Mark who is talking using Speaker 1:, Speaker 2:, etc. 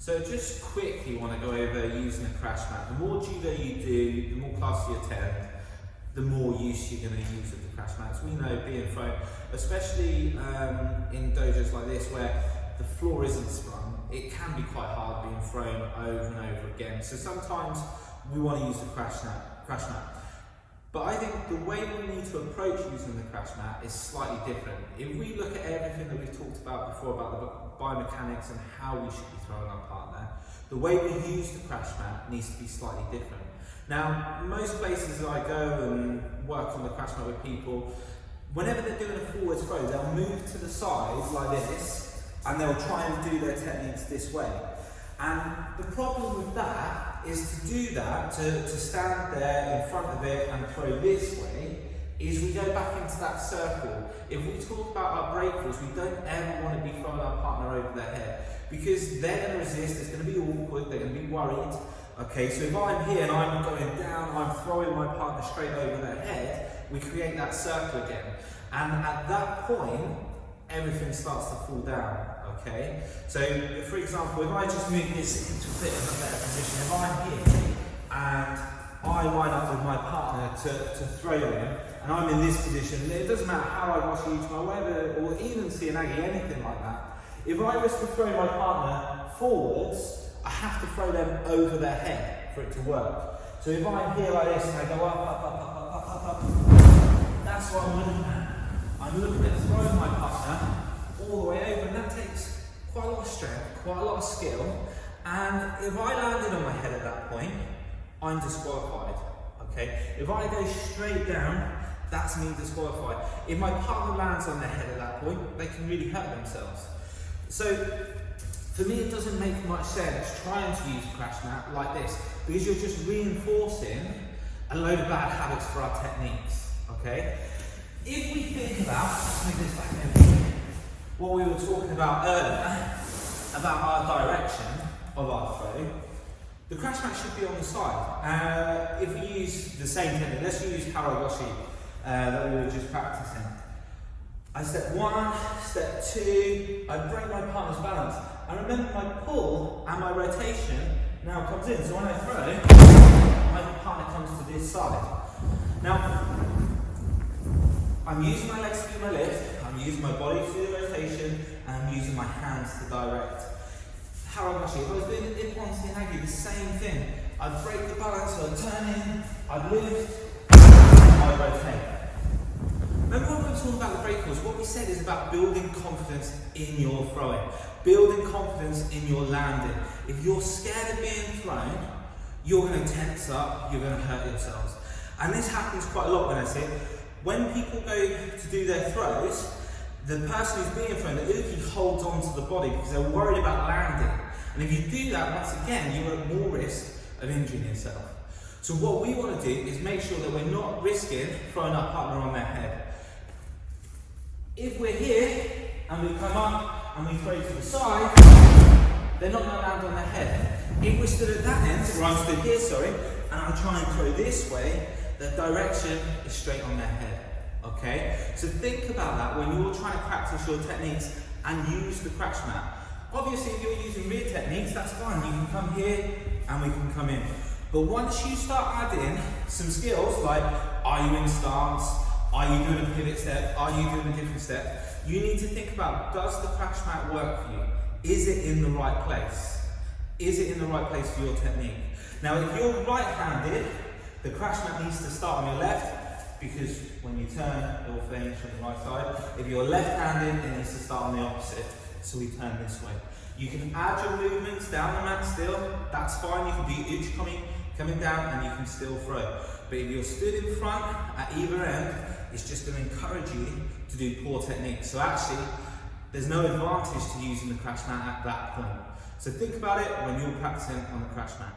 Speaker 1: So just quickly want to go over using a crash mat. The more judo you do, the more classes you attend, the more use you're going to use of the crash mats. We know being thrown, especially in dojos like this where the floor isn't sprung, it can be quite hard being thrown over and over again. So sometimes we want to use the crash mat. But I think the way we need to approach using the crash mat is slightly different. If we look at everything that we've talked about before about the biomechanics and how we should be throwing our partner, the way we use the crash mat needs to be slightly different. Now, most places that I go and work on the crash mat with people, whenever they're doing a forward throw, they'll move to the side like this, and they'll try and do their techniques this way. And the problem with that is to do that, to stand there in front of it and throw this way, is we go back into that circle. If we talk about our breakers, we don't ever want to be throwing our partner over their head, because they're going to resist, it's going to be awkward, they're going to be worried. Okay, so if I'm here and I'm going down, I'm throwing my partner straight over their head, we create that circle again. And at that point, everything starts to fall down, okay? So, for example, if I just move this into a bit of a better position, if I'm here and I line up with my partner to throw him, and I'm in this position, it doesn't matter how I wash each my whether, or even Sianagi, anything like that. If I was to throw my partner forwards, I have to throw them over their head for it to work. So if I'm here like this and I go up, that's what I'm looking at. I'm looking at throwing my partner all the way over, and that takes quite a lot of strength, quite a lot of skill. And if I landed on my head at that point, I'm disqualified. Okay? If I go straight down, that's me disqualified. If my partner lands on their head at that point, they can really hurt themselves. So for me, it doesn't make much sense trying to use crash mat like this, because you're just reinforcing a load of bad habits for our techniques. Okay? If we think about, let's move this back in, what we were talking about earlier, about our direction of our throw, the crash mat should be on the side. If we use the same technique, let's use Haragoshi that we were just practicing. I step one, step two, I break my partner's balance. And remember, my pull and my rotation now comes in. So when I throw, my partner comes to this side. Now, I'm using my legs to do my lift, I'm using my body to do the rotation, and I'm using my hands to direct. Haragoshi, if I was doing it in one Sianagi, the same thing. I'd break the balance, I'd turn in, I'd lift, I'd rotate. Remember when we were talking about the break course, what we said is about building confidence in your throwing, building confidence in your landing. If you're scared of being thrown, you're going to tense up, you're going to hurt yourselves. And this happens quite a lot when I see it. When people go to do their throws, the person who's being thrown, the uki holds onto the body because they're worried about landing. And if you do that, once again, you're at more risk of injuring yourself. So what we want to do is make sure that we're not risking throwing our partner on their head. If we're here and we come up and we throw to the side, they're not going to land on their head. If we're stood at that end, or I'm stood here, sorry, and I try and throw this way, the direction is straight on their head. Okay? So think about that when you're trying to practice your techniques and use the crash mat. Obviously, if you're using rear techniques, that's fine. You can come here and we can come in. But once you start adding some skills like, are you in stance? Are you doing a pivot step? Are you doing a different step? You need to think about, does the crash mat work for you? Is it in the right place? Is it in the right place for your technique? Now, if you're right-handed, the crash mat needs to start on your left, because when you turn, it will finish on the right side. If you're left-handed, it needs to start on the opposite, so we turn this way. You can add your movements down the mat still, that's fine. You can do each coming down, and you can still throw. But if you're stood in front at either end, it's just going to encourage you to do poor techniques. So actually, there's no advantage to using the crash mat at that point. So think about it when you're practicing on the crash mat.